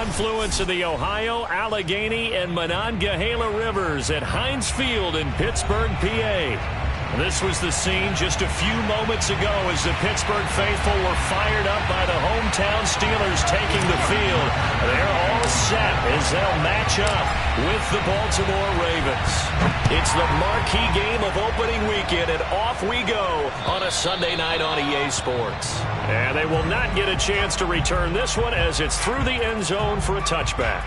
confluence of the Ohio, Allegheny, and Monongahela rivers at Heinz Field in Pittsburgh, PA. This was the scene just a few moments ago as the Pittsburgh faithful were fired up by the hometown Steelers taking the field. They're all set as they'll match up with the Baltimore Ravens. It's the marquee game of opening weekend, and off we go on a Sunday night on EA Sports. And they will not get a chance to return this one as it's through the end zone for a touchback.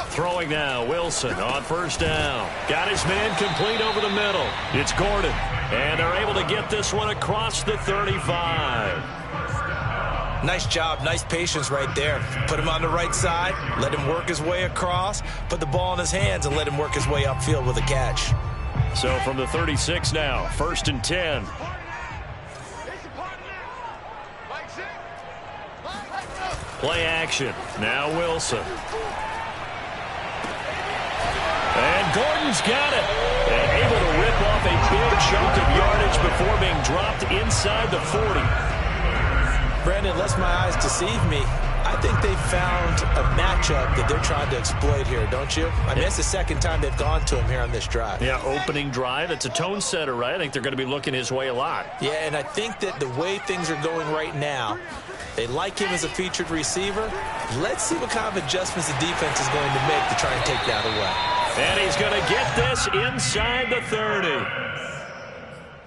Throwing now, Wilson on first down. Got his man complete over the middle. It's Gordon. And they're able to get this one across the 35. Nice job, nice patience right there. Put him on the right side, let him work his way across, put the ball in his hands, and let him work his way upfield with a catch. So from the 36 now, 1st and 10. Play action. Now Wilson. And Gordon's got it. And able to rip off a big chunk of yardage before being dropped inside the 40. Brandon, unless my eyes deceive me, I think they found a matchup that they're trying to exploit here, don't you? I mean, it's the second time they've gone to him here on this drive. Yeah, opening drive. It's a tone setter, right? I think they're going to be looking his way a lot. Yeah, and I think that the way things are going right now, they like him as a featured receiver. Let's see what kind of adjustments the defense is going to make to try and take that away. And he's going to get this inside the 30.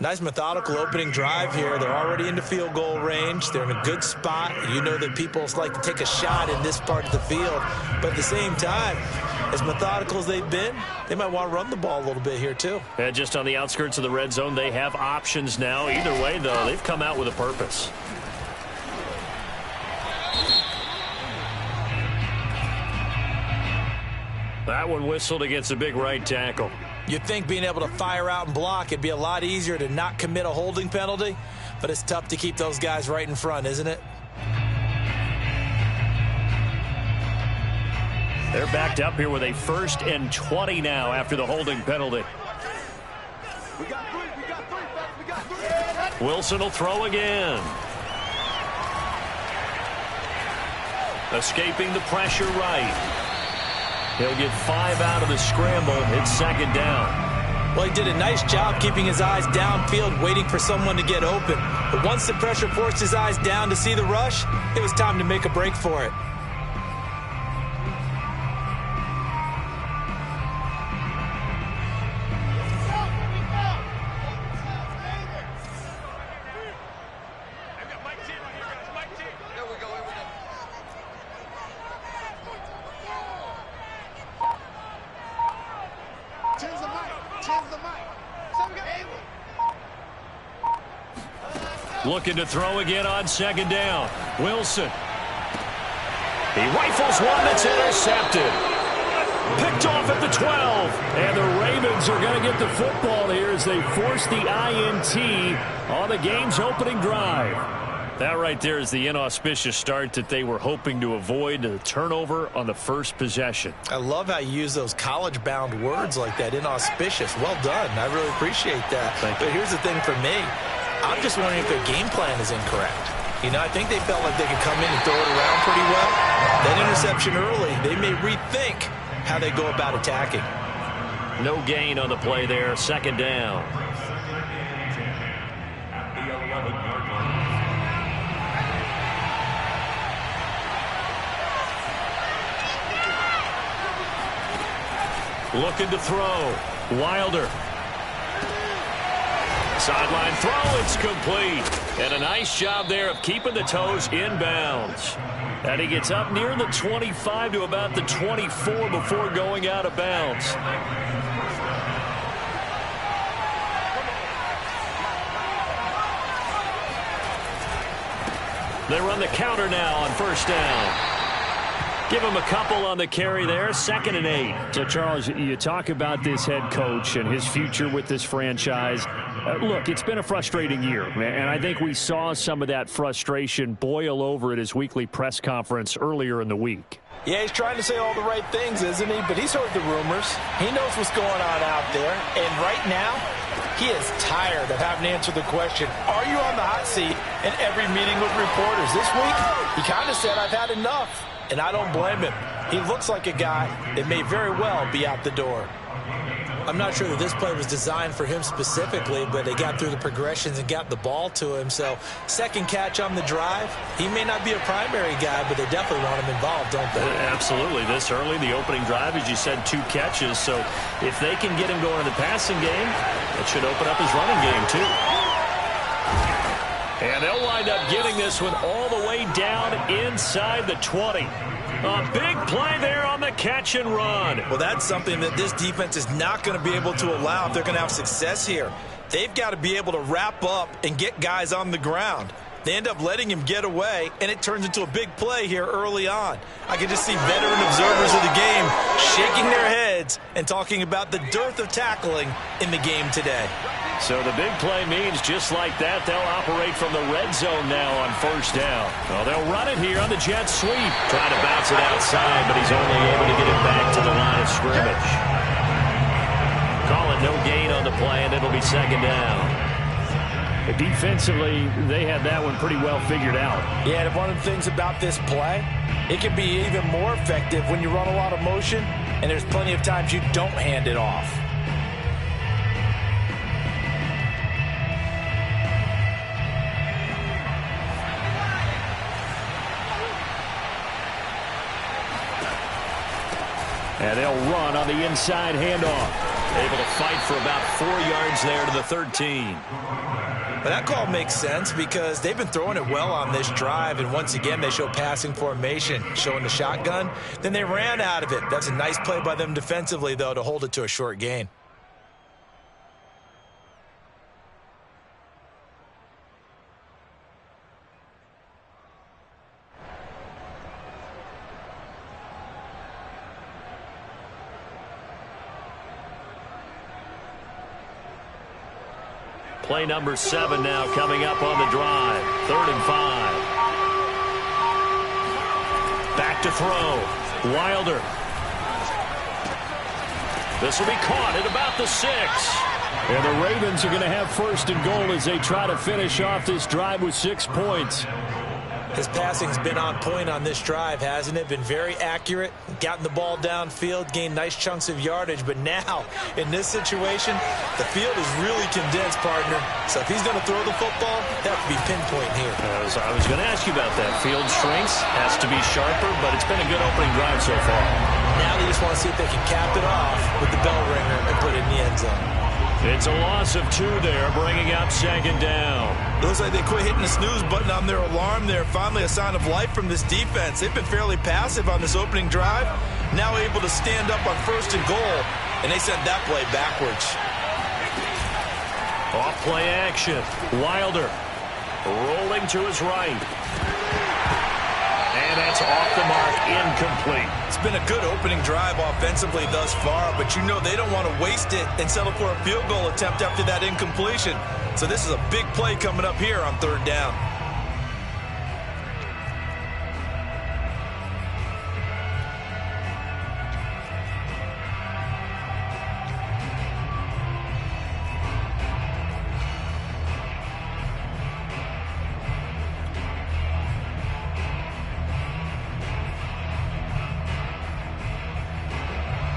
Nice methodical opening drive here. They're already into field goal range. They're in a good spot. You know that people like to take a shot in this part of the field. But at the same time, as methodical as they've been, they might want to run the ball a little bit here too. And just on the outskirts of the red zone, they have options now. Either way, though, they've come out with a purpose. That one whistled against a big right tackle. You'd think being able to fire out and block, it'd be a lot easier to not commit a holding penalty, but it's tough to keep those guys right in front, isn't it? They're backed up here with a 1st and 20 now after the holding penalty. Wilson will throw again. Escaping the pressure right. He'll get 5 out of the scramble. It's 2nd down. Well, he did a nice job keeping his eyes downfield, waiting for someone to get open. But once the pressure forced his eyes down to see the rush, it was time to make a break for it. Looking to throw again on 2nd down. Wilson. He rifles one that's intercepted. Picked off at the 12. And the Ravens are going to get the football here as they force the INT on the game's opening drive. That right there is the inauspicious start that they were hoping to avoid, the turnover on the first possession. I love how you use those college-bound words like that, inauspicious. Well done. I really appreciate that. But here's the thing for me. I'm just wondering if their game plan is incorrect. You know, I think they felt like they could come in and throw it around pretty well. That interception early, they may rethink how they go about attacking. No gain on the play there. 2nd down. Looking to throw. Wilder. Sideline throw, it's complete. And a nice job there of keeping the toes inbounds. And he gets up near the 25 to about the 24 before going out of bounds. They run the counter now on 1st down. Give him a couple on the carry there, 2nd and 8. So, Charles, you talk about this head coach and his future with this franchise. Look, it's been a frustrating year, and I think we saw some of that frustration boil over at his weekly press conference earlier in the week. Yeah, he's trying to say all the right things, isn't he? But he's heard the rumors. He knows what's going on out there. And right now, he is tired of having to answer the question, are you on the hot seat in every meeting with reporters? This week, he kind of said, I've had enough. And I don't blame him. He looks like a guy that may very well be out the door. I'm not sure that this play was designed for him specifically, but they got through the progressions and got the ball to him. So, second catch on the drive. He may not be a primary guy, but they definitely want him involved, don't they? Absolutely. This early, the opening drive, as you said, 2 catches. So, if they can get him going in the passing game, it should open up his running game, too. And they'll wind up getting this one all the way down inside the 20. A big play there on the catch and run. Well, that's something that this defense is not going to be able to allow if they're going to have success here. They've got to be able to wrap up and get guys on the ground. They end up letting him get away, and it turns into a big play here early on. I can just see veteran observers of the game shaking their heads and talking about the dearth of tackling in the game today. So the big play means just like that, they'll operate from the red zone now on 1st down. Well, they'll run it here on the jet sweep. Trying to bounce it outside, but he's only able to get it back to the line of scrimmage. Call it no gain on the play, and it'll be 2nd down. Defensively, they had that one pretty well figured out. Yeah, and one of the things about this play, it can be even more effective when you run a lot of motion, and there's plenty of times you don't hand it off. And they'll run on the inside handoff. Able to fight for about 4 yards there to the 13. But that call makes sense because they've been throwing it well on this drive, and once again they show passing formation, showing the shotgun. Then they ran out of it. That's a nice play by them defensively, though, to hold it to a short gain. Play number 7 now coming up on the drive. 3rd and 5. Back to throw. Wilder. This will be caught at about the 6. And the Ravens are going to have 1st and goal as they try to finish off this drive with 6 points. His passing's been on point on this drive, hasn't it? Been very accurate, gotten the ball downfield, gained nice chunks of yardage. But now, in this situation, the field is really condensed, partner. So if he's going to throw the football, that have to be pinpoint here. I was going to ask you about that. Field strengths has to be sharper, but it's been a good opening drive so far. Now they just want to see if they can cap it off with the bell ringer and put it in the end zone. It's a loss of 2 there, bringing up 2nd down. It looks like they quit hitting the snooze button on their alarm there. Finally a sign of life from this defense. They've been fairly passive on this opening drive. Now able to stand up on 1st and goal, and they sent that play backwards. Off play action. Wilder rolling to his right. And that's off the mark, incomplete. It's been a good opening drive offensively thus far, but you know they don't want to waste it and settle for a field goal attempt after that incompletion. So this is a big play coming up here on 3rd down.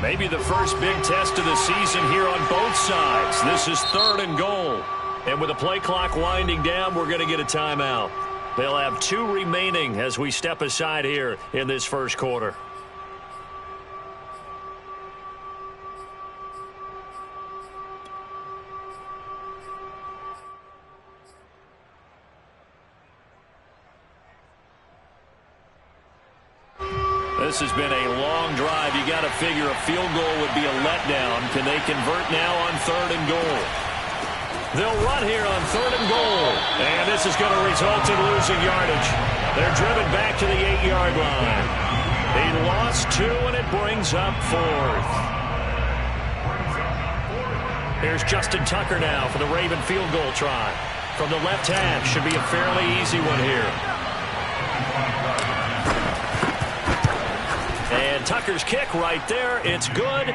Maybe the first big test of the season here on both sides. This is 3rd and goal. And with the play clock winding down, we're going to get a timeout. They'll have 2 remaining as we step aside here in this first quarter. This has been a long drive. You got to figure a field goal would be a letdown. Can they convert now on 3rd and goal? They'll run here on 3rd and goal. And this is going to result in losing yardage. They're driven back to the 8-yard line. They lost 2, and it brings up 4th. Here's Justin Tucker now for the Raven field goal try. From the left hash, should be a fairly easy one here. And Tucker's kick right there. It's good.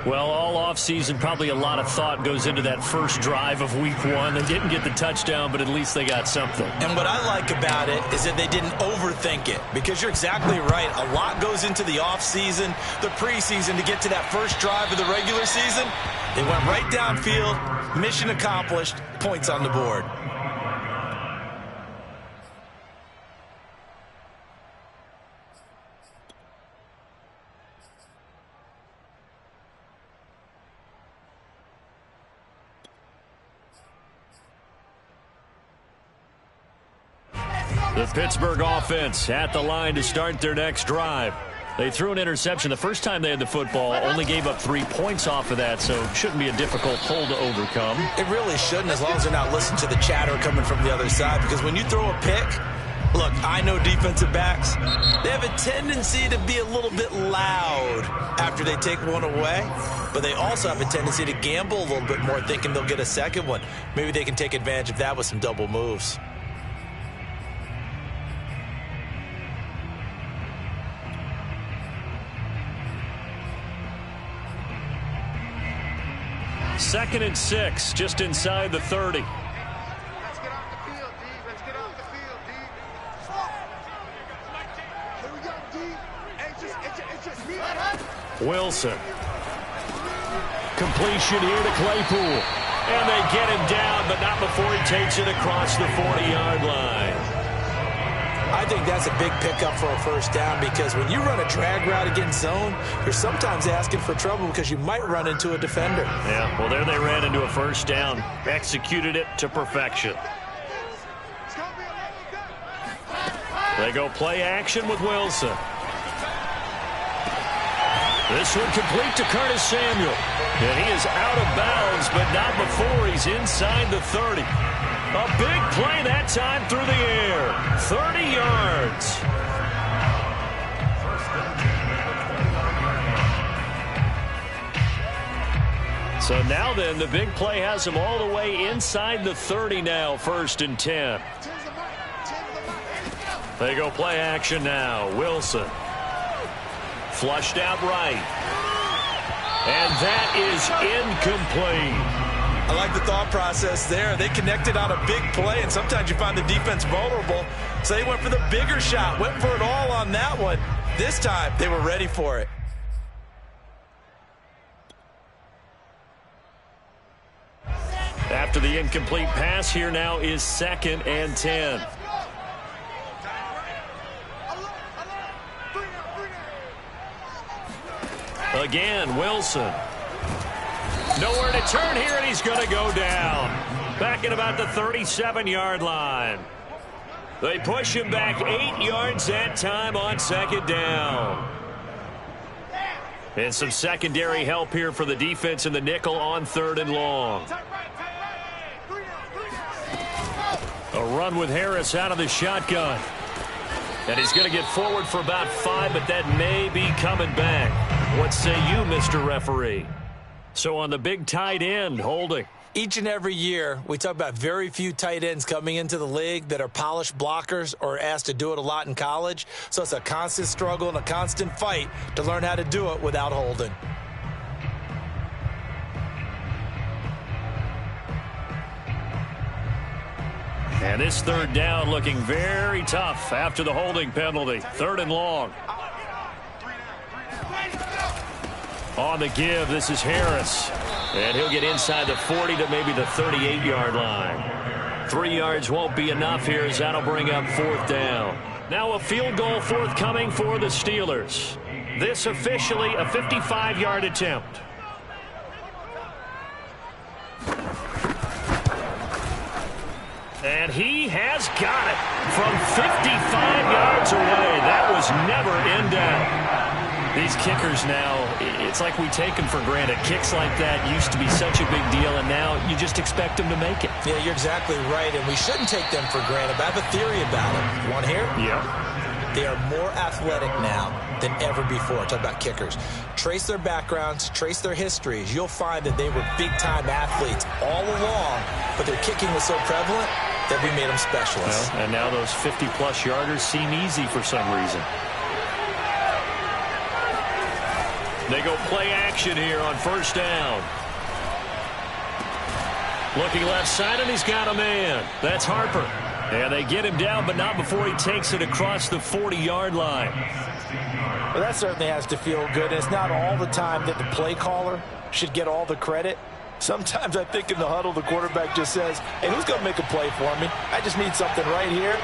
Well, all offseason, probably a lot of thought goes into that first drive of week 1. They didn't get the touchdown, but at least they got something. And what I like about it is that they didn't overthink it, because you're exactly right. A lot goes into the offseason, the preseason to get to that first drive of the regular season. They went right downfield, mission accomplished, points on the board. The Pittsburgh offense at the line to start their next drive. They threw an interception the first time they had the football, only gave up 3 points off of that, so it shouldn't be a difficult hole to overcome. It really shouldn't, as long as they're not listening to the chatter coming from the other side, because when you throw a pick, look, I know defensive backs, they have a tendency to be a little bit loud after they take one away, but they also have a tendency to gamble a little bit more, thinking they'll get a second one. Maybe they can take advantage of that with some double moves. Second and 6, just inside the 30. Let's get off the field, D. Let's get off the field, D. Here we go, D. It's just me. Wilson. Completion here to Claypool. And they get him down, but not before he takes it across the 40-yard line. I think that's a big pickup for a first down, because when you run a drag route against zone, you're sometimes asking for trouble because you might run into a defender. Yeah, well, there they ran into a first down. Executed it to perfection. They go play action with Wilson. This one complete to Curtis Samuel. And he is out of bounds, but not before he's inside the 30. A big play that time through the air. 30 yards. So now then, the big play has him all the way inside the 30 now, 1st and 10. They go play action now. Wilson. Flushed out right. And that is incomplete. I like the thought process there. They connected on a big play, and sometimes you find the defense vulnerable. So they went for the bigger shot, went for it all on that one. This time, they were ready for it. After the incomplete pass, here now is 2nd and 10. Again, Wilson. Nowhere to turn here, and he's going to go down. Back at about the 37-yard line. They push him back 8 yards that time on 2nd down. And some secondary help here for the defense in the nickel on 3rd and long. A run with Harris out of the shotgun. And he's going to get forward for about 5, but that may be coming back. What say you, Mr. Referee? So on the big tight end, holding. Each and every year, we talk about very few tight ends coming into the league that are polished blockers or asked to do it a lot in college. So it's a constant struggle and a constant fight to learn how to do it without holding. And this 3rd down looking very tough after the holding penalty. 3rd and long. On the give, this is Harris. And he'll get inside the 40 to maybe the 38-yard line. 3 yards won't be enough here, as that'll bring up 4th down. Now a field goal forthcoming for the Steelers. This officially a 55-yard attempt. And he has got it from 55 yards away. That was never in doubt. These kickers now, it's like we take them for granted. Kicks like that used to be such a big deal, and now you just expect them to make it. Yeah, you're exactly right, and we shouldn't take them for granted. But I have a theory about it. You want to hear? Yeah. They are more athletic now than ever before. Talk about kickers. Trace their backgrounds, trace their histories. You'll find that they were big-time athletes all along, but their kicking was so prevalent that we made them specialists. Well, and now those 50-plus yarders seem easy for some reason. They go play action here on first down. Looking left side, and he's got a man. That's Harper. And they get him down, but not before he takes it across the 40-yard line. Well, that certainly has to feel good. It's not all the time that the play caller should get all the credit. Sometimes I think in the huddle, the quarterback just says, hey, who's going to make a play for me? I just need something right here.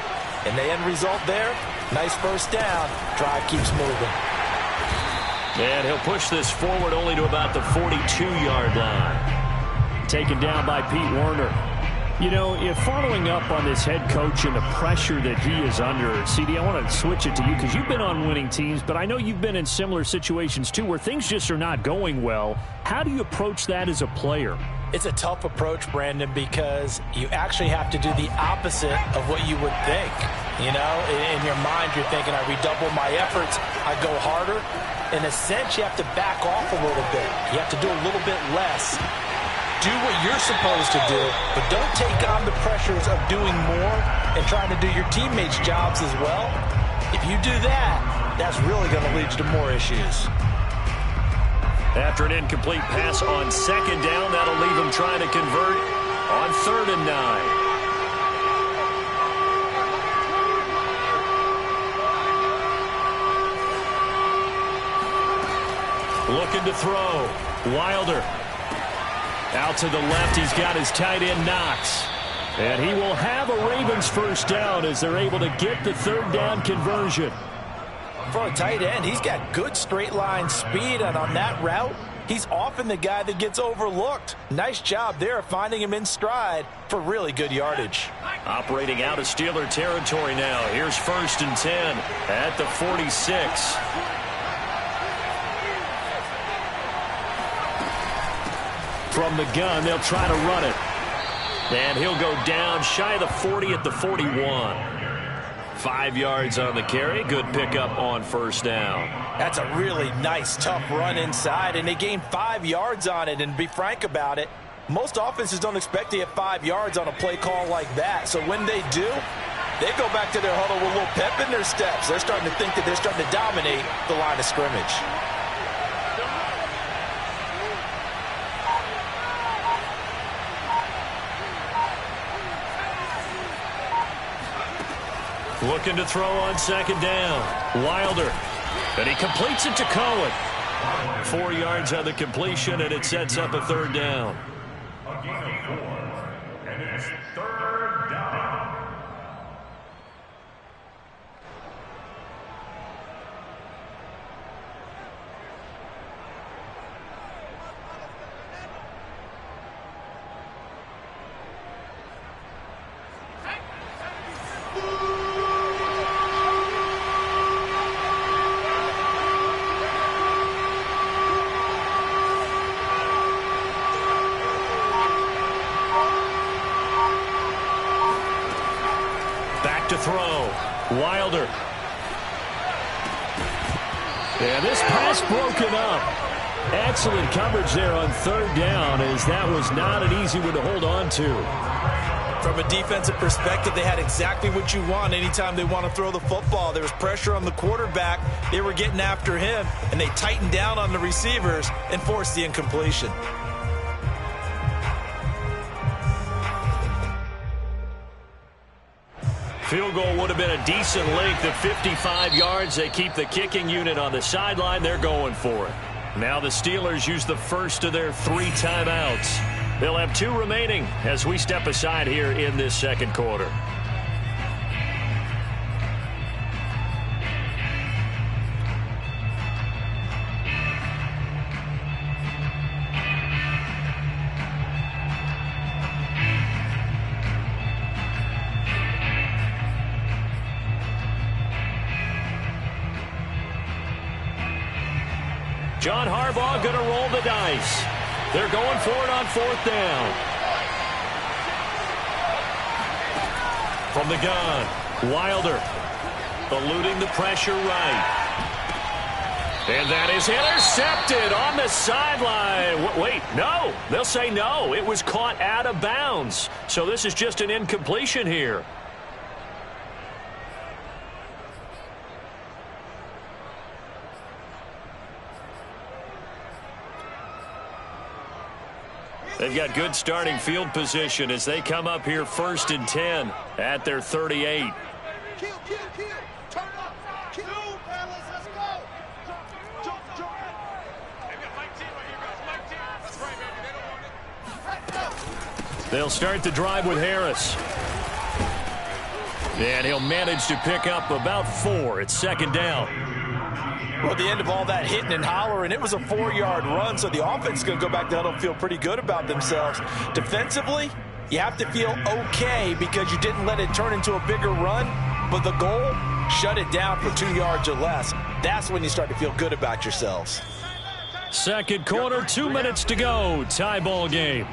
And the end result there, nice first down. Drive keeps moving. And he'll push this forward only to about the 42-yard line. Taken down by Pete Werner. You know, if following up on this head coach and the pressure that he is under, CD, I want to switch it to you because you've been on winning teams, but I know you've been in similar situations too where things just are not going well. How do you approach that as a player? It's a tough approach, Brandon, because you actually have to do the opposite of what you would think. You know, in your mind, you're thinking, I redouble my efforts, I go harder. In a sense, you have to back off a little bit. You have to do a little bit less. Do what you're supposed to do, but don't take on the pressures of doing more and trying to do your teammates' jobs as well. If you do that, that's really going to lead to more issues. After an incomplete pass on second down, that'll leave him trying to convert on 3rd and 9. Looking to throw. Wilder. Out to the left, he's got his tight end Knox. And he will have a Ravens first down as they're able to get the 3rd down conversion. For a tight end, he's got good straight line speed, and on that route, he's often the guy that gets overlooked. Nice job there finding him in stride for really good yardage. Operating out of Steeler territory now. Here's 1st and 10 at the 46. From the gun, they'll try to run it. And he'll go down shy of the 40 at the 41. 5 yards on the carry. Good pickup on first down. That's a really nice, tough run inside, and they gained 5 yards on it. And to be frank about it, most offenses don't expect to get 5 yards on a play call like that. So when they do, they go back to their huddle with a little pep in their steps. They're starting to think that they're starting to dominate the line of scrimmage. Looking to throw on 2nd down. Wilder. And he completes it to Cohen. 4 yards on the completion, and it sets up a 3rd down. A gain of 4, and it's 3rd down. To throw. Wilder. And this pass broken up. Excellent coverage there on 3rd down, as that was not an easy one to hold on to. From a defensive perspective, they had exactly what you want anytime they want to throw the football. There was pressure on the quarterback. They were getting after him, and they tightened down on the receivers and forced the incompletion. Field goal would have been a decent length of 55 yards. They keep the kicking unit on the sideline. They're going for it. Now the Steelers use the first of their 3 timeouts. They'll have 2 remaining as we step aside here in this 2nd quarter. John Harbaugh going to roll the dice. They're going for it on 4th down. From the gun, Wilder. eluding the pressure right. And that is intercepted on the sideline. Wait, no. They'll say no. It was caught out of bounds. So this is just an incompletion here. They've got good starting field position as they come up here 1st and 10 at their 38. Kill. Turn up. Kill, fellas. Let's go. Jump. They've got Mike team right here, guys. Mike team. That's right, baby. They don't want it. They'll start the drive with Harris. And he'll manage to pick up about 4. It's 2nd down. Well, at the end of all that hitting and hollering, it was a 4-yard run, so the offense is going to go back to huddle and feel pretty good about themselves. Defensively, you have to feel okay because you didn't let it turn into a bigger run, but the goal, shut it down for 2 yards or less. That's when you start to feel good about yourselves. Second quarter, 2 minutes to go. Tie ball game.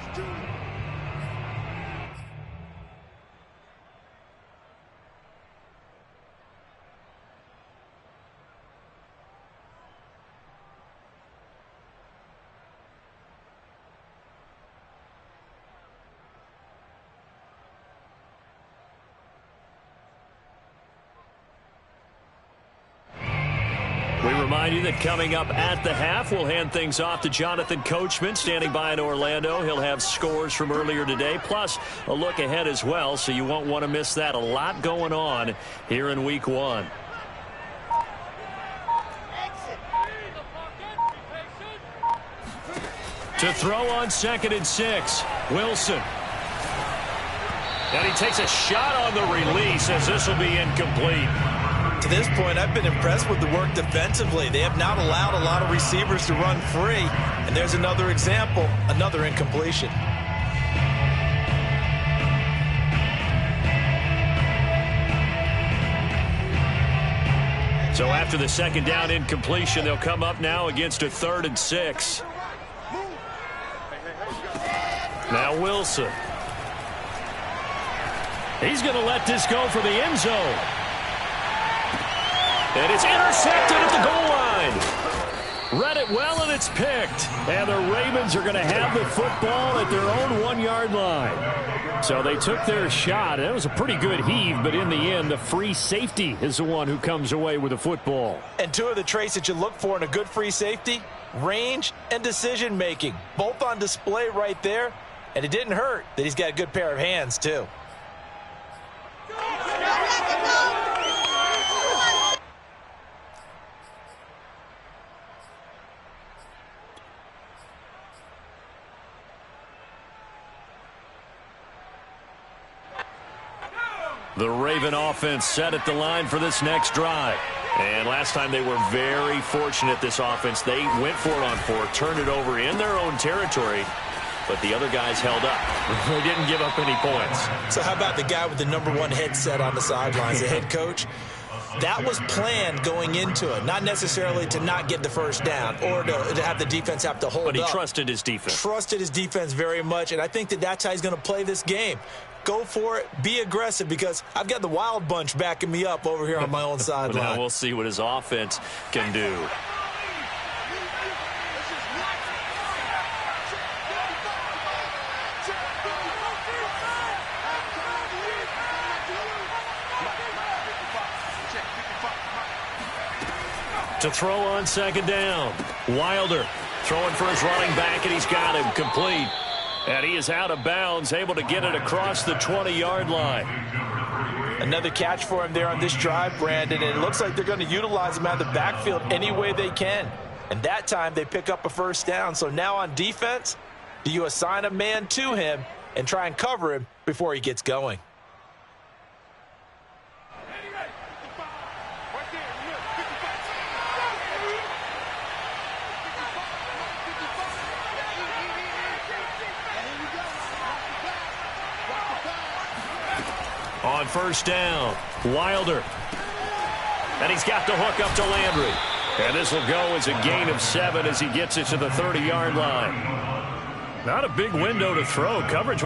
Remind you that coming up at the half, we'll hand things off to Jonathan Coachman, standing by in Orlando. He'll have scores from earlier today, plus a look ahead as well, so you won't want to miss that. A lot going on here in Week 1. To throw on 2nd and 6, Wilson. And he takes a shot on the release as this will be incomplete. To this point, I've been impressed with the work defensively. They have not allowed a lot of receivers to run free. And there's another example, another incompletion. So after the 2nd down incompletion, they'll come up now against a 3rd and 6. Now Wilson. He's going to let this go for the end zone. And it's intercepted at the goal line. Read it well, and it's picked. And the Ravens are going to have the football at their own 1-yard line. So they took their shot. That was a pretty good heave, but in the end, the free safety is the one who comes away with the football. And 2 of the traits that you look for in a good free safety, range and decision-making. Both on display right there. And it didn't hurt that he's got a good pair of hands, too. The Raven offense set at the line for this next drive. And last time they were very fortunate, this offense. They went for it on 4, turned it over in their own territory, but the other guys held up. They didn't give up any points. So how about the guy with the #1 headset on the sidelines, the head coach? That was planned going into it, not necessarily to not get the first down or to have the defense have to hold up. But he trusted his defense. Trusted his defense very much, and I think that that's how he's going to play this game. Go for it. Be aggressive because I've got the wild bunch backing me up over here on my own sideline. Now we'll see what his offense can do. To throw on 2nd down. Wilder throwing for his running back, and he's got him complete. And he is out of bounds, able to get it across the 20-yard line. Another catch for him there on this drive, Brandon, and it looks like they're going to utilize him out of the backfield any way they can. And that time they pick up a first down. So now on defense, do you assign a man to him and try and cover him before he gets going? On 1st down, Wilder. And he's got the hook up to Landry. And this will go as a gain of 7 as he gets it to the 30-yard line. Not a big window to throw. Coverage.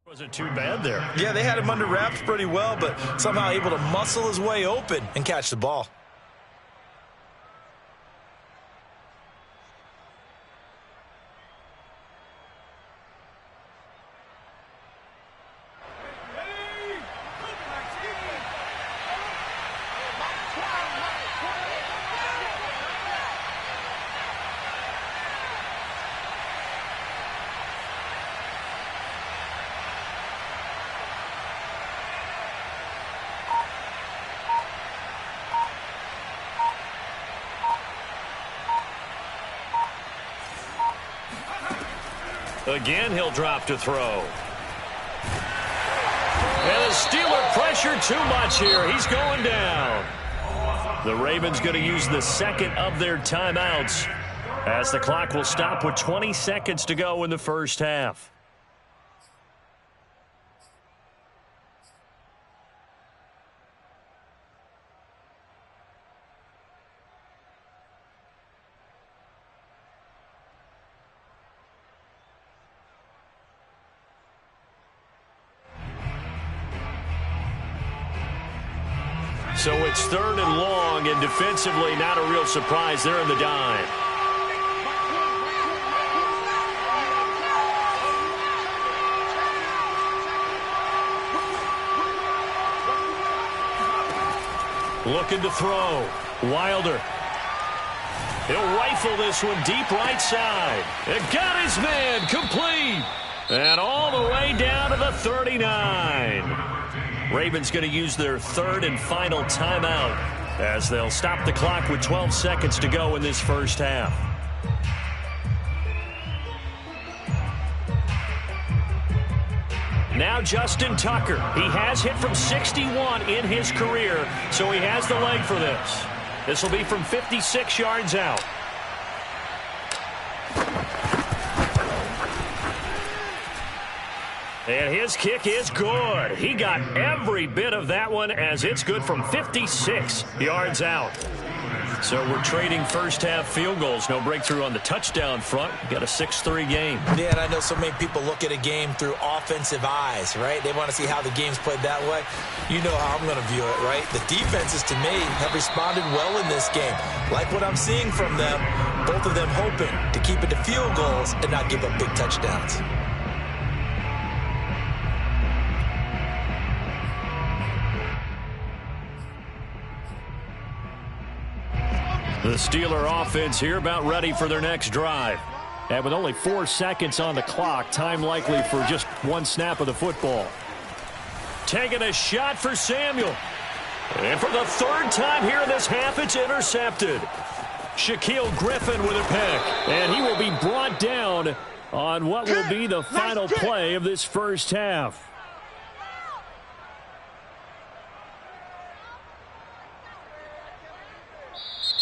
Wasn't too bad there. Yeah, they had him under wraps pretty well, but somehow able to muscle his way open and catch the ball. Again, he'll drop to throw. And the Steeler pressure too much here. He's going down. The Ravens going to use the second of their timeouts as the clock will stop with 20 seconds to go in the first half. So it's 3rd and long, and defensively not a real surprise. They're in the dime. Looking to throw. Wilder. He'll rifle this one deep right side. It got his man complete. And all the way down to the 39. Ravens going to use their 3rd and final timeout as they'll stop the clock with 12 seconds to go in this first half. Now Justin Tucker. He has hit from 61 in his career, so he has the leg for this. This will be from 56 yards out. And his kick is good. He got every bit of that one as it's good from 56 yards out. So we're trading first half field goals. No breakthrough on the touchdown front. Got a 6-3 game. Yeah, and I know so many people look at a game through offensive eyes, right? They want to see how the game's played that way. You know how I'm going to view it, right? The defenses, to me, have responded well in this game. Like what I'm seeing from them, both of them hoping to keep it to field goals and not give up big touchdowns. The Steeler offense here about ready for their next drive. And with only 4 seconds on the clock, time likely for just one snap of the football. Taking a shot for Samuel. And for the 3rd time here in this half, it's intercepted. Shaquille Griffin with a pick. And he will be brought down on what will be the final play of this first half.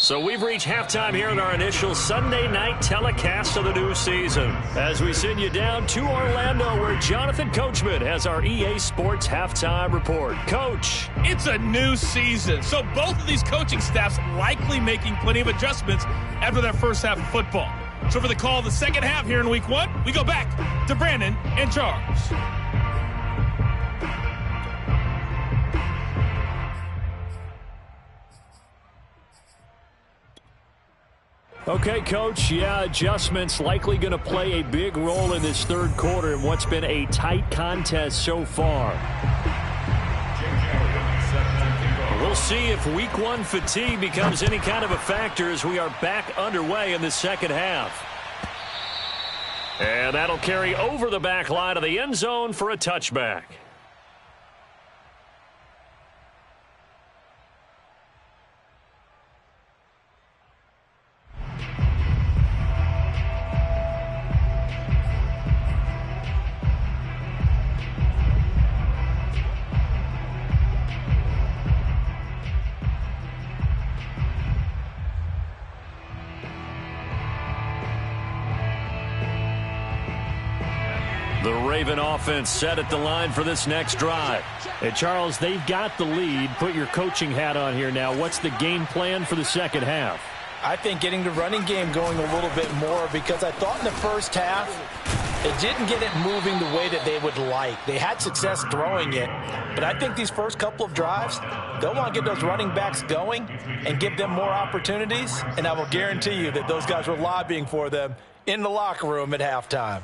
So we've reached halftime here in our initial Sunday night telecast of the new season. As we send you down to Orlando, where Jonathan Coachman has our EA Sports halftime report. Coach. It's a new season, so both of these coaching staffs likely making plenty of adjustments after their first half of football. So for the call of the second half here in week 1, we go back to Brandon and Charles. Okay, Coach, yeah, adjustments likely going to play a big role in this 3rd quarter in what's been a tight contest so far. We'll see if week 1 fatigue becomes any kind of a factor as we are back underway in the second half. And that'll carry over the back line of the end zone for a touchback. The Raven offense set at the line for this next drive. And Charles, they've got the lead. Put your coaching hat on here now. What's the game plan for the second half? I think getting the running game going a little bit more, because I thought in the first half They didn't get it moving the way that they would like. They had success throwing it, but I think these first couple of drives, they'll want to get those running backs going and give them more opportunities, and I will guarantee you that those guys were lobbying for them in the locker room at halftime.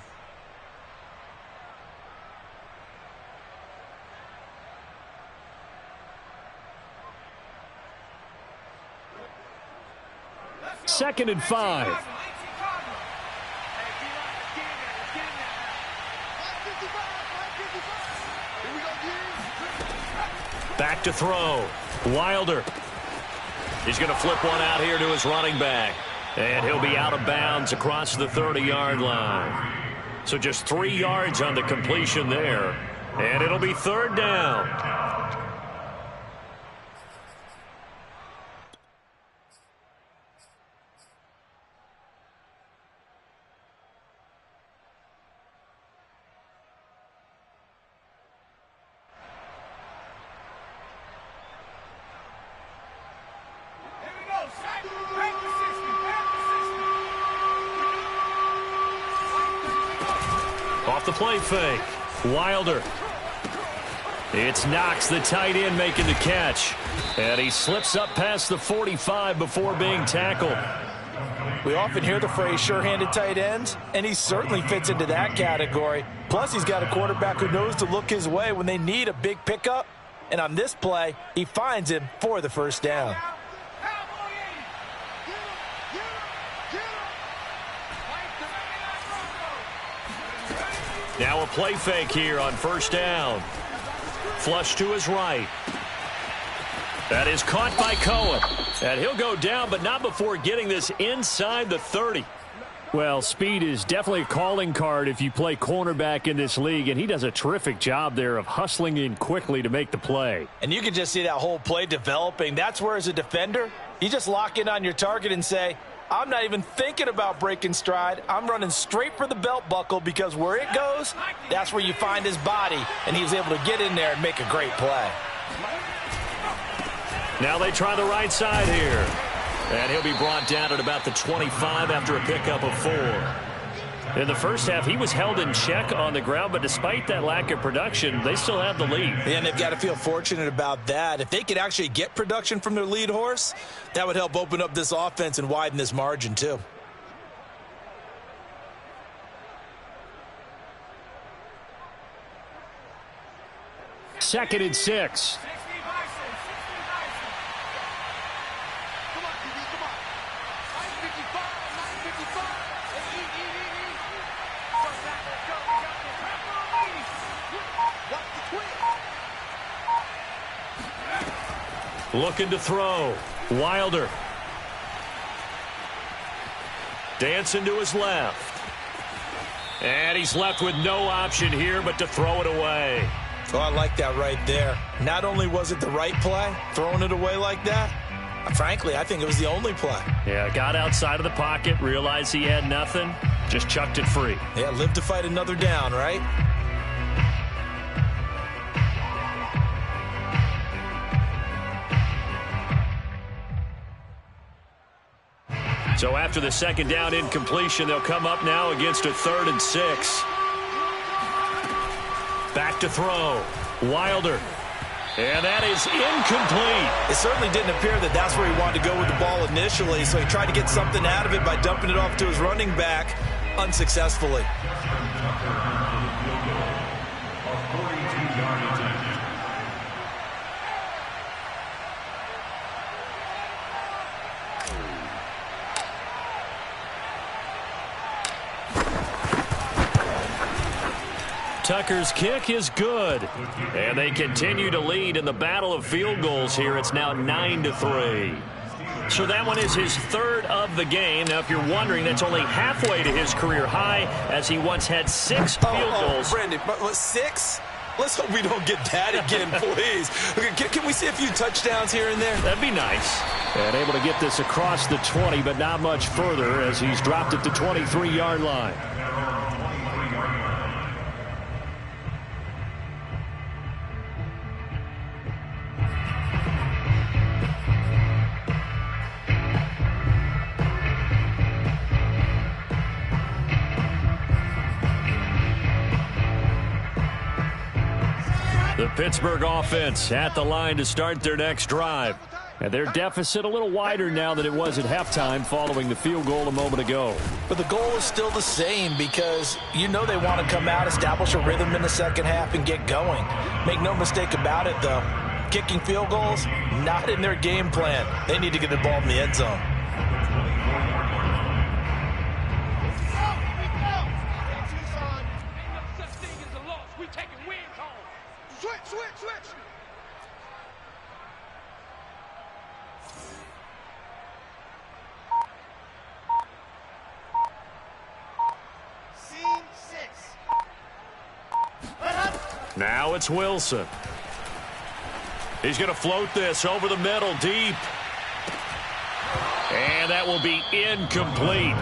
Second and 5. Back to throw. Wilder. He's going to flip one out here to his running back. And he'll be out of bounds across the 30-yard line. So just 3 yards on the completion there. And it'll be third down. Off the play fake. Wilder. It's Knox, the tight end, making the catch. And he slips up past the 45 before being tackled. We often hear the phrase sure-handed tight ends, and he certainly fits into that category. Plus, he's got a quarterback who knows to look his way when they need a big pickup. And on this play, he finds him for the first down. Now a play fake here on first down. Flush to his right. That is caught by Cohen. And he'll go down, but not before getting this inside the 30. Well, speed is definitely a calling card if you play cornerback in this league, and he does a terrific job there of hustling in quickly to make the play. And you can just see that whole play developing. That's where, as a defender, you just lock in on your target and say, I'm not even thinking about breaking stride. I'm running straight for the belt buckle, because where it goes, that's where you find his body. And he was able to get in there and make a great play. Now they try the right side here. And he'll be brought down at about the 25 after a pickup of 4. In the first half, he was held in check on the ground, but despite that lack of production, they still have the lead. And they've got to feel fortunate about that. If they could actually get production from their lead horse, that would help open up this offense and widen this margin too. Second and 6. Looking to throw. Wilder. Dancing to his left. And he's left with no option here but to throw it away. Oh, I like that right there. Not only was it the right play, throwing it away like that, frankly, I think it was the only play. Yeah, got outside of the pocket, realized he had nothing, just chucked it free. Yeah, live to fight another down, right? So after the second down incompletion, they'll come up now against a 3rd and 6. Back to throw. Wilder. And that is incomplete. It certainly didn't appear that that's where he wanted to go with the ball initially, so he tried to get something out of it by dumping it off to his running back unsuccessfully. Tucker's kick is good. And they continue to lead in the battle of field goals here. It's now 9-3. So that one is his 3rd of the game. Now, if you're wondering, that's only halfway to his career high, as he once had 6 field goals. Brandon, but 6? Let's hope we don't get that again, please. Can we see a few touchdowns here and there? That'd be nice. And able to get this across the 20, but not much further, as he's dropped it to 23-yard line. The Pittsburgh offense at the line to start their next drive. And their deficit a little wider now than it was at halftime following the field goal a moment ago. But the goal is still the same because you know they want to come out, establish a rhythm in the second half, and get going. Make no mistake about it, though. Kicking field goals, not in their game plan. They need to get the ball in the end zone. Now it's Wilson. He's going to float this over the middle, deep. And that will be incomplete.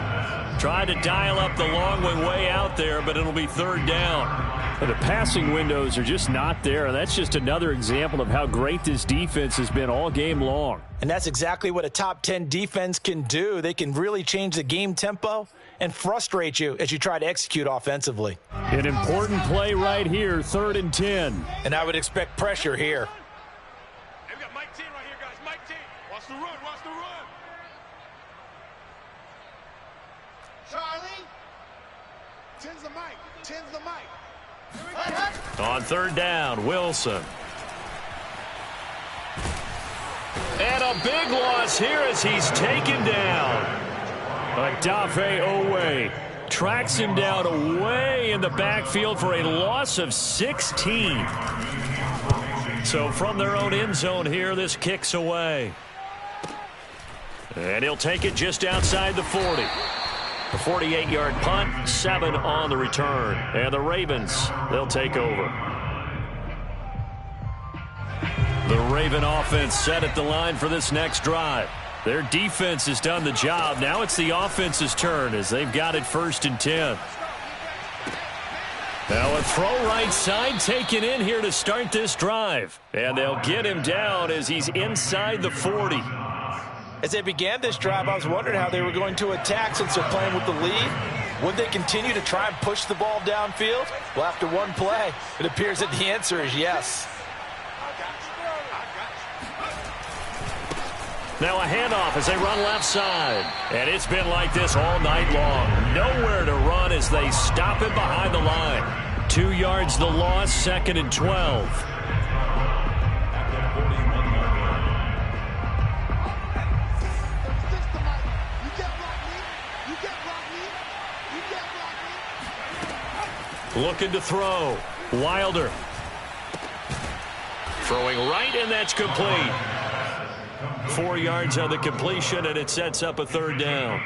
Tried to dial up the long one way out there, but it'll be third down. But the passing windows are just not there. And that's just another example of how great this defense has been all game long. And that's exactly what a top 10 defense can do. They can really change the game tempo and frustrate you as you try to execute offensively. An important play right here, 3rd and 10. And I would expect pressure here. Hey, we got Mike 10 right here, guys. Mike 10. Watch the run. Watch the run. Charlie. 10's the mic. 10's the mic. On 3rd down, Wilson. And a big loss here as he's taken down. Odafe Owe tracks him down away in the backfield for a loss of 16. So from their own end zone here, this kicks away. And he'll take it just outside the 40. A 48-yard punt, 7 on the return. And the Ravens, they'll take over. The Raven offense set at the line for this next drive. Their defense has done the job. Now it's the offense's turn as they've got it 1st and 10. Now a throw right side taken in here to start this drive. And they'll get him down as he's inside the 40. As they began this drive, I was wondering how they were going to attack since they're playing with the lead. Would they continue to try and push the ball downfield? Well, after one play, it appears that the answer is yes. Now a handoff as they run left side. And it's been like this all night long. Nowhere to run as they stop him behind the line. 2 yards the loss, 2nd and 12. Looking to throw. Wilder. Throwing right, and that's complete. 4 yards on the completion, and it sets up a 3rd down.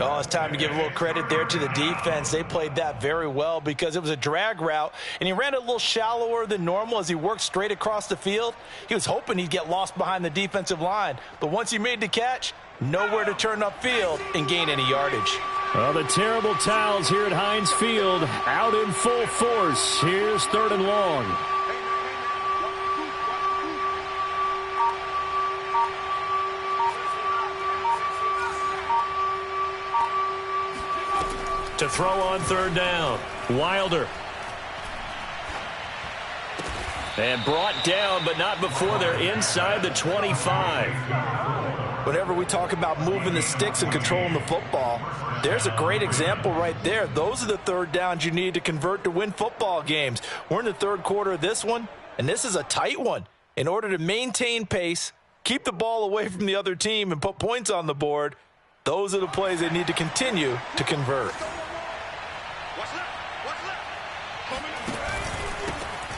Oh, it's time to give a little credit there to the defense. They played that very well because it was a drag route, and he ran it a little shallower than normal as he worked straight across the field. He was hoping he'd get lost behind the defensive line, but once he made the catch, nowhere to turn upfield and gain any yardage. Well, the terrible towels here at Heinz Field out in full force. Here's 3rd and long. To throw on 3rd down. Wilder. And brought down, but not before they're inside the 25. Whenever we talk about moving the sticks and controlling the football, there's a great example right there. Those are the 3rd downs you need to convert to win football games. We're in the 3rd quarter of this one, and this is a tight one. In order to maintain pace, keep the ball away from the other team, and put points on the board, those are the plays they need to continue to convert.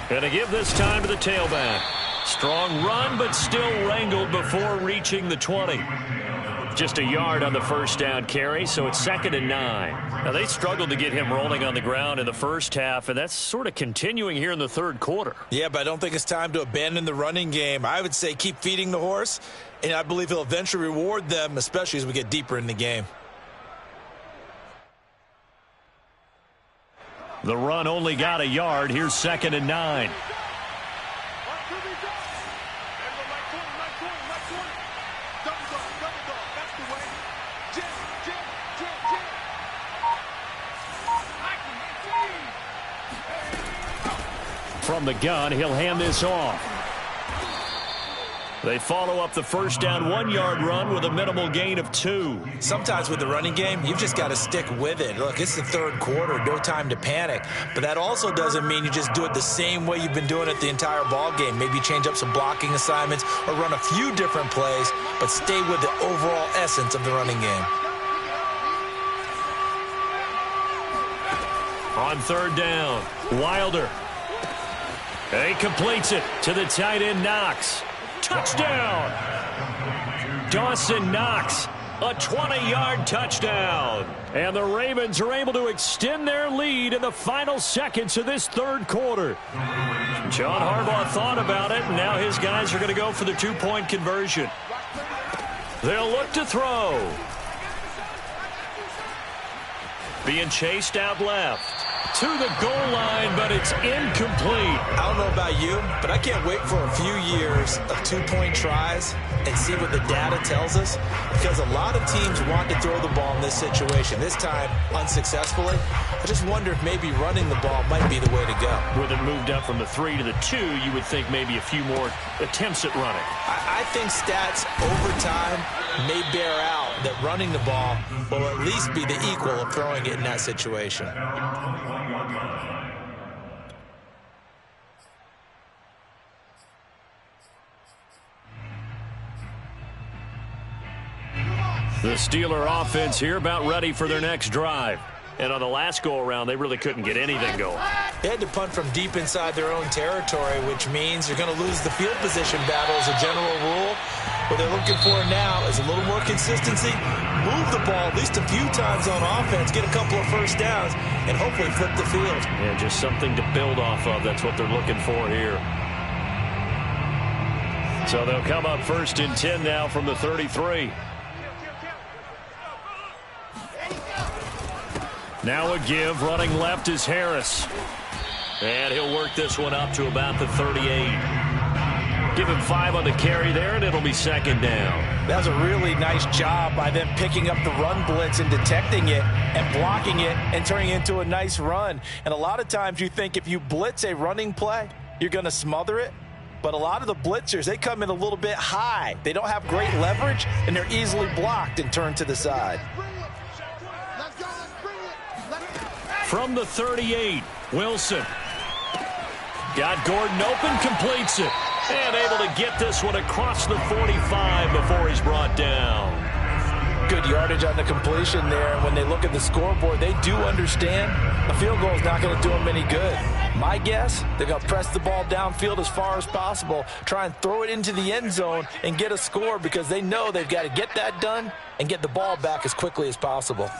Going to give this time to the tailback. Strong run, but still wrangled before reaching the 20. Just a yard on the 1st down carry, so it's 2nd and 9. Now, they struggled to get him rolling on the ground in the first half, and that's sort of continuing here in the 3rd quarter. Yeah, but I don't think it's time to abandon the running game. I would say keep feeding the horse, and I believe he'll eventually reward them, especially as we get deeper in the game. The run only got a yard. Here's 2nd and 9. from the gun. He'll hand this off. They follow up the first down 1-yard run with a minimal gain of 2. Sometimes with the running game, you've just got to stick with it. Look, it's the third quarter, no time to panic. But that also doesn't mean you just do it the same way you've been doing it the entire ball game. Maybe change up some blocking assignments or run a few different plays, but stay with the overall essence of the running game. On third down, Wilder. He completes it to the tight end, Knox. Touchdown! Dawson Knox, a 20-yard touchdown. And the Ravens are able to extend their lead in the final seconds of this third quarter. John Harbaugh thought about it, and now his guys are going to go for the 2-point conversion. They'll look to throw. Being chased out left. To the goal line, but it's incomplete. I don't know about you, but I can't wait for a few years of 2-point tries and see what the data tells us, because a lot of teams want to throw the ball in this situation. This time, unsuccessfully. I just wonder if maybe running the ball might be the way to go. With it moved up from the 3 to the 2, you would think maybe a few more attempts at running. I think stats over time may bear out that running the ball will at least be the equal of throwing it in that situation. The Steeler offense here about ready for their next drive. And on the last go-around, they really couldn't get anything going. They had to punt from deep inside their own territory, which means you're going to lose the field position battle as a general rule. What they're looking for now is a little more consistency, move the ball at least a few times on offense, get a couple of first downs, and hopefully flip the field. And just something to build off of. That's what they're looking for here. So they'll come up first and 10 now from the 33. Now a give, running left is Harris. And he'll work this one up to about the 38. Give him 5 on the carry there, and it'll be second down. That was a really nice job by them picking up the run blitz and detecting it and blocking it and turning it into a nice run. And a lot of times you think if you blitz a running play, you're going to smother it. But a lot of the blitzers, they come in a little bit high. They don't have great leverage, and they're easily blocked and turned to the side. From the 38, Wilson. Got Gordon open, completes it. And able to get this one across the 45 before he's brought down. Good yardage on the completion there. And when they look at the scoreboard, they do understand a field goal is not going to do them any good. My guess, they're going to press the ball downfield as far as possible, try and throw it into the end zone and get a score, because they know they've got to get that done and get the ball back as quickly as possible.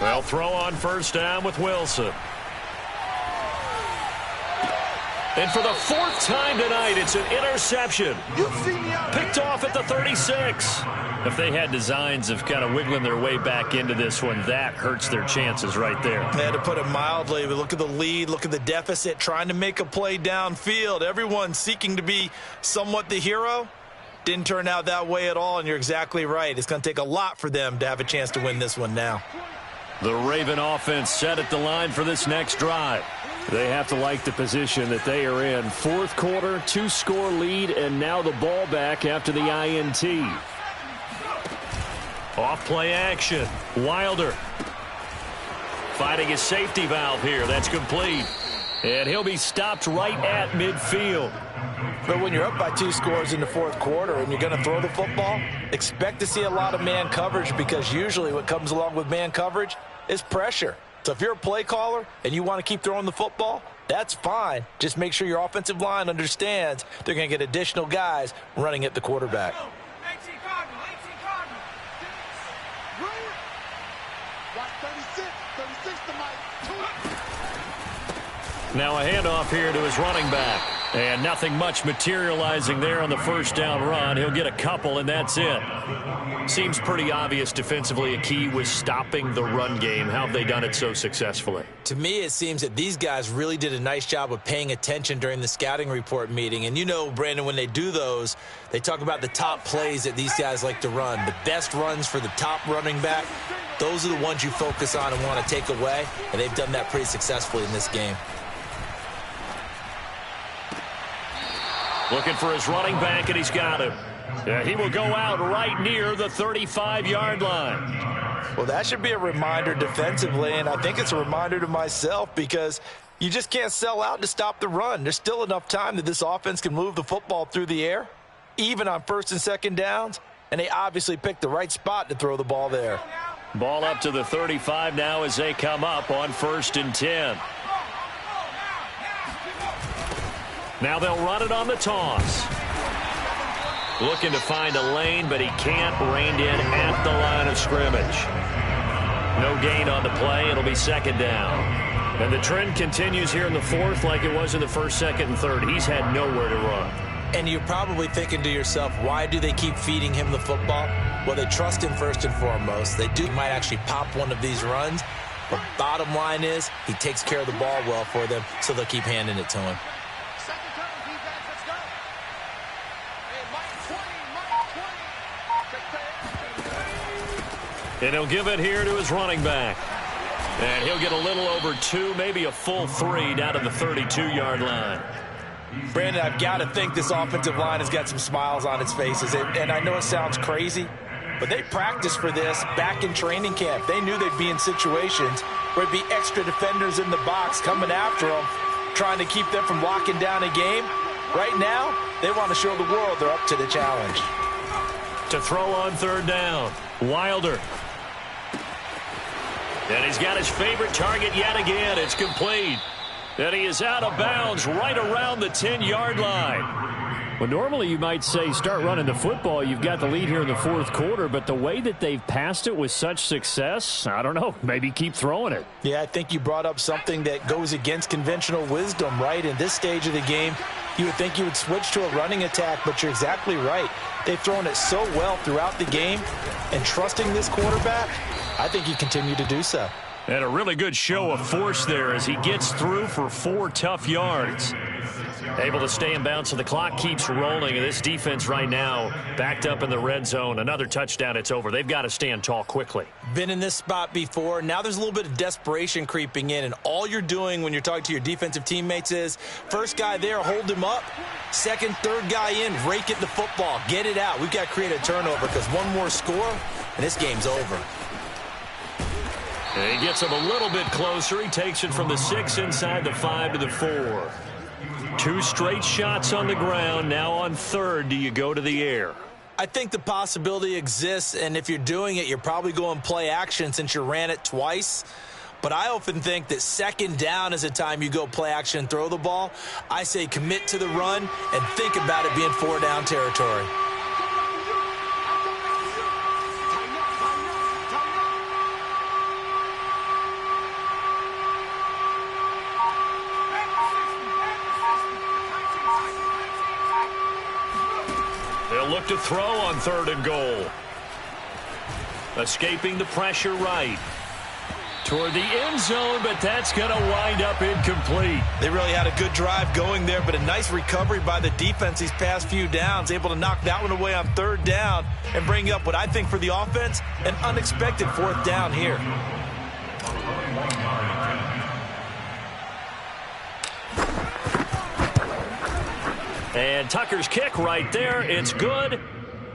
Well, throw on first down with Wilson. And for the 4th time tonight, it's an interception. Picked off at the 36. If they had designs of kind of wiggling their way back into this one, that hurts their chances right there. They had to put it mildly. But look at the lead, look at the deficit, trying to make a play downfield. Everyone seeking to be somewhat the hero. Didn't turn out that way at all, and you're exactly right. It's going to take a lot for them to have a chance to win this one now. The Raven offense set at the line for this next drive. They have to like the position that they are in. 4th quarter, 2-score lead, and now the ball back after the INT. Off play action. Wilder fighting his safety valve here. That's complete. And he'll be stopped right at midfield. But when you're up by 2 scores in the 4th quarter and you're going to throw the football, expect to see a lot of man coverage, because usually what comes along with man coverage is pressure. So if you're a play caller and you want to keep throwing the football, that's fine. Just make sure your offensive line understands they're going to get additional guys running at the quarterback. Now a handoff here to his running back. And nothing much materializing there on the first down run. He'll get a couple, and that's it. Seems pretty obvious defensively a key was stopping the run game. How have they done it so successfully? To me, it seems that these guys really did a nice job of paying attention during the scouting report meeting. And you know, Brandon, when they do those, they talk about the top plays that these guys like to run. The best runs for the top running back, those are the ones you focus on and want to take away. And they've done that pretty successfully in this game. Looking for his running back, and he's got him. He will go out right near the 35-yard line. Well, that should be a reminder defensively, and I think it's a reminder to myself because you just can't sell out to stop the run. There's still enough time that this offense can move the football through the air, even on first and second downs, and they obviously picked the right spot to throw the ball there. Ball up to the 35 now as they come up on 1st and 10. Now they'll run it on the toss. Looking to find a lane, but he can't. Reined in at the line of scrimmage. No gain on the play. It'll be 2nd down. And the trend continues here in the 4th like it was in the 1st, 2nd, and 3rd. He's had nowhere to run. And you're probably thinking to yourself, why do they keep feeding him the football? Well, they trust him first and foremost. They might actually pop one of these runs. But bottom line is, he takes care of the ball well for them, so they'll keep handing it to him. And he'll give it here to his running back. And he'll get a little over 2, maybe a full 3 down to the 32-yard line. Brandon, I've got to think this offensive line has got some smiles on its faces. And I know it sounds crazy, but they practiced for this back in training camp. They knew they'd be in situations where there'd be extra defenders in the box coming after them, trying to keep them from locking down a game. Right now, they want to show the world they're up to the challenge. To throw on 3rd down, Wilder. And he's got his favorite target yet again. It's complete. And he is out of bounds right around the 10-yard line. Well, normally you might say start running the football. You've got the lead here in the 4th quarter, but the way that they've passed it with such success, I don't know, maybe keep throwing it. Yeah, I think you brought up something that goes against conventional wisdom, right? In this stage of the game, you would think you would switch to a running attack, but you're exactly right. They've thrown it so well throughout the game, and trusting this quarterback, I think he continued to do so. And a really good show of force there as he gets through for 4 tough yards. Able to stay in bounds, so the clock keeps rolling. And this defense right now backed up in the red zone. Another touchdown, it's over. They've got to stand tall quickly. Been in this spot before. Now there's a little bit of desperation creeping in. And all you're doing when you're talking to your defensive teammates is, first guy there, hold him up. Second, third guy in, rake it the football. Get it out. We've got to create a turnover because one more score, and this game's over. And he gets him a little bit closer. He takes it from the 6 inside the 5 to the 4. 2 straight shots on the ground. Now on 3rd, do you go to the air? I think the possibility exists, and if you're doing it, you're probably going play action since you ran it twice. But I often think that 2nd down is a time you go play action and throw the ball. I say commit to the run and think about it being 4-down territory. They'll look to throw on 3rd and goal. Escaping the pressure right. Toward the end zone, but that's going to wind up incomplete. They really had a good drive going there, but a nice recovery by the defense these past few downs, able to knock that one away on 3rd down and bring up what I think for the offense, an unexpected 4th down here. And Tucker's kick right there. It's good.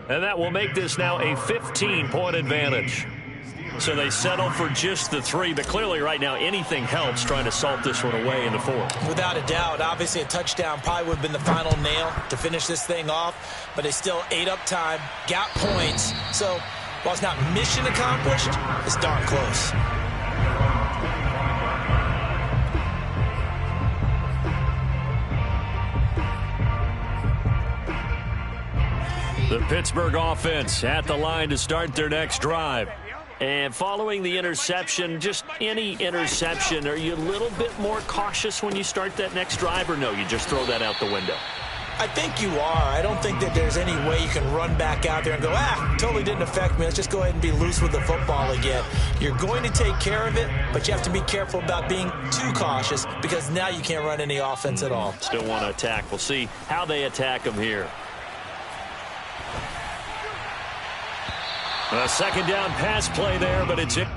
And that will make this now a 15-point advantage. So they settle for just the 3, but clearly right now anything helps trying to salt this one away in the 4th. Without a doubt, obviously a touchdown probably would have been the final nail to finish this thing off, but they still ate up time, got points. So while it's not mission accomplished, it's darn close. The Pittsburgh offense at the line to start their next drive. And following the interception, just any interception, are you a little bit more cautious when you start that next drive, or no, you just throw that out the window? I think you are. I don't think that there's any way you can run back out there and go, totally didn't affect me. Let's just go ahead and be loose with the football again. You're going to take care of it, but you have to be careful about being too cautious because now you can't run any offense at all. Still want to attack. We'll see how they attack them here. A 2nd down pass play there, but it's it.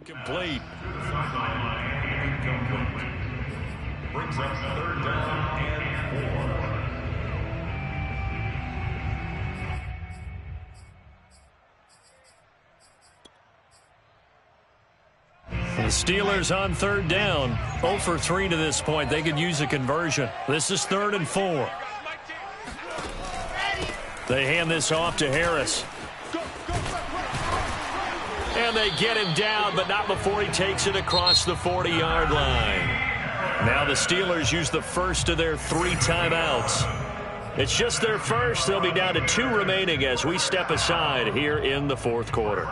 Complete. Brings up 3rd down and 4. The Steelers on 3rd down. 0 for 3 to this point. They could use a conversion. This is 3rd and 4. They hand this off to Harris. And they get him down, but not before he takes it across the 40-yard line. Now the Steelers use the first of their 3 timeouts. It's just their first. They'll be down to 2 remaining as we step aside here in the 4th quarter.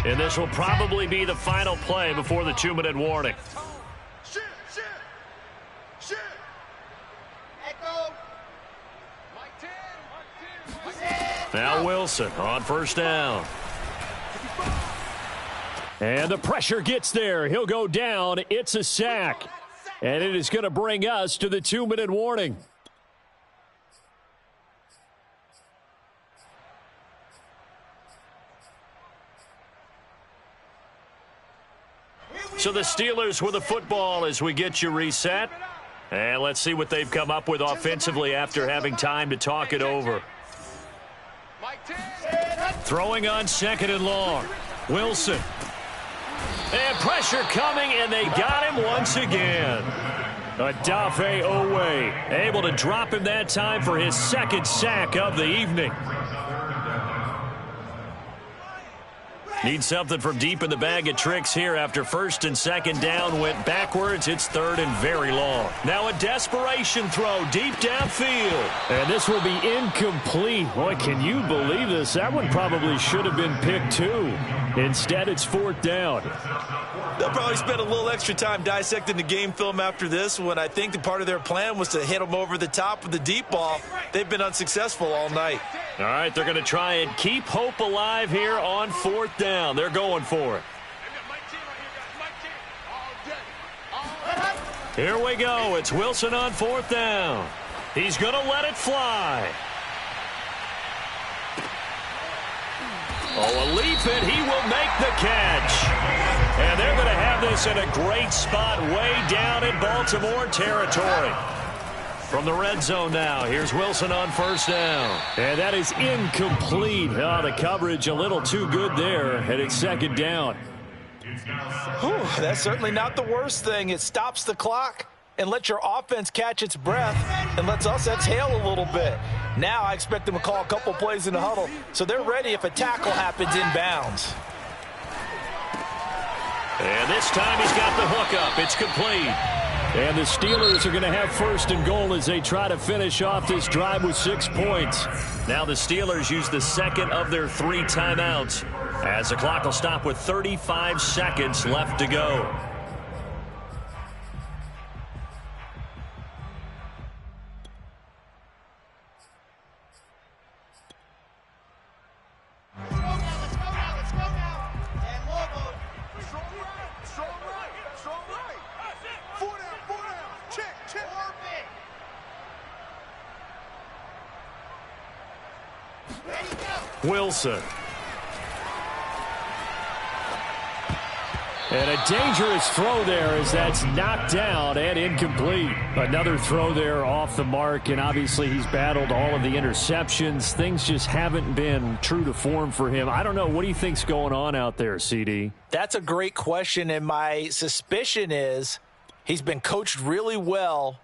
And this will probably be the final play before the 2-minute warning. Now Wilson on 1st down. And the pressure gets there. He'll go down. It's a sack. And it is going to bring us to the 2-minute warning. So the Steelers with the football as we get you reset. And let's see what they've come up with offensively after having time to talk it over. Throwing on 2nd and long. Wilson. And pressure coming, and they got him once again. Odafe Owe able to drop him that time for his 2nd sack of the evening. Need something from deep in the bag of tricks here after 1st and 2nd down went backwards. It's 3rd and very long. Now a desperation throw deep downfield. And this will be incomplete. Boy, can you believe this? That one probably should have been picked too. Instead, it's 4th down. They'll probably spend a little extra time dissecting the game film after this when I think the part of their plan was to hit them over the top with the deep ball. They've been unsuccessful all night. All right, they're going to try and keep hope alive here on 4th down. They're going for it. Here we go. It's Wilson on 4th down. He's going to let it fly. Oh, a leap, and he will make the catch. And they're going to have this in a great spot way down in Baltimore territory. From the red zone now, here's Wilson on 1st down. And that is incomplete. Oh, the coverage a little too good there, and it's 2nd down. Whew, that's certainly not the worst thing. It stops the clock and lets your offense catch its breath and lets us exhale a little bit. Now I expect them to call a couple plays in the huddle, so they're ready if a tackle happens inbounds. And this time he's got the hook up. It's complete. And the Steelers are going to have 1st and goal as they try to finish off this drive with 6 points. Now the Steelers use the 2nd of their 3 timeouts as the clock will stop with 35 seconds left to go. Wilson. And a dangerous throw there as that's knocked down and incomplete. Another throw there off the mark, and obviously he's battled all of the interceptions. Things just haven't been true to form for him. I don't know. What do you think's going on out there, CD? That's a great question, and my suspicion is he's been coached really well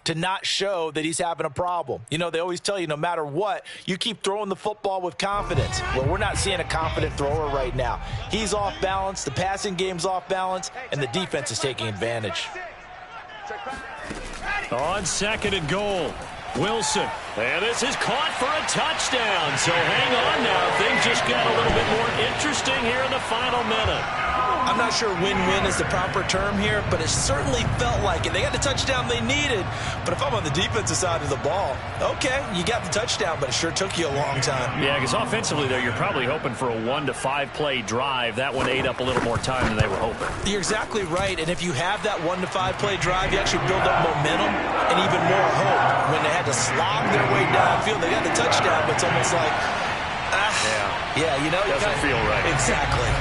to not show that he's having a problem. You know, they always tell you no matter what, you keep throwing the football with confidence. Well, we're not seeing a confident thrower right now. He's off balance, the passing game's off balance, and the defense is taking advantage. On 2nd and goal, Wilson. And this is caught for a touchdown. So hang on now. Things just got a little bit more interesting here in the final minute. I'm not sure win-win is the proper term here, but it certainly felt like it. They got the touchdown they needed, but if I'm on the defensive side of the ball, okay, you got the touchdown, but it sure took you a long time. Yeah, because offensively, though, you're probably hoping for a 1 to 5 play drive. That one ate up a little more time than they were hoping. You're exactly right, and if you have that 1 to 5 play drive, you actually build up momentum and even more hope. When they had to slog their way downfield, they got the touchdown, but it's almost like, yeah, you know, doesn't feel right. Exactly.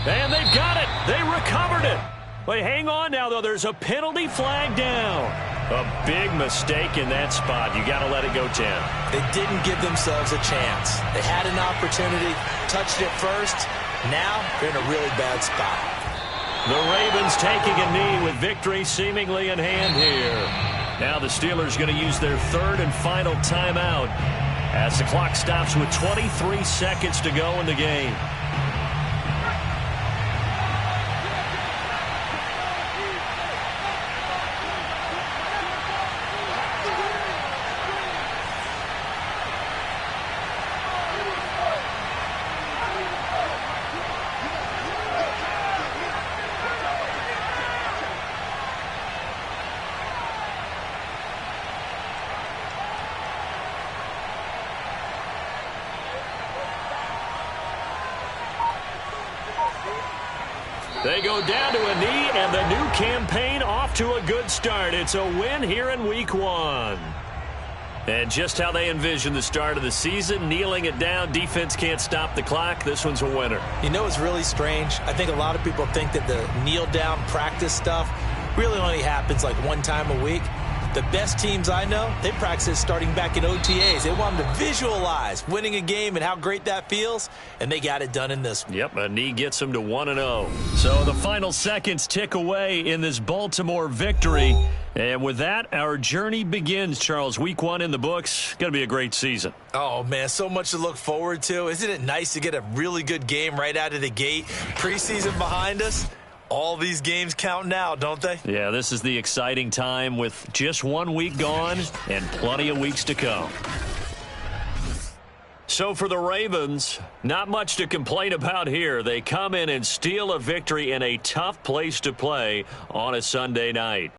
And they've got it. They recovered it. But hang on now, though. There's a penalty flag down. A big mistake in that spot. You got to let it go 10. They didn't give themselves a chance. They had an opportunity, touched it first. Now they're in a really bad spot. The Ravens taking a knee with victory seemingly in hand here. Now the Steelers going to use their third and final timeout as the clock stops with 23 seconds to go in the game. They go down to a knee, and the new campaign off to a good start. It's a win here in Week 1. And just how they envision the start of the season, kneeling it down, defense can't stop the clock. This one's a winner. You know what's really strange? I think a lot of people think that the kneel-down practice stuff really only happens like one time a week. The best teams I know, they practice starting back in OTAs. They want them to visualize winning a game and how great that feels, and they got it done in this one. Yep, a knee gets them to 1-0. So the final seconds tick away in this Baltimore victory. And with that, our journey begins, Charles. Week 1 in the books. Going to be a great season. Oh, man, so much to look forward to. Isn't it nice to get a really good game right out of the gate? Preseason behind us. All these games count now, don't they? Yeah, this is the exciting time with just 1 week gone and plenty of weeks to come. So for the Ravens, not much to complain about here. They come in and steal a victory in a tough place to play on a Sunday night.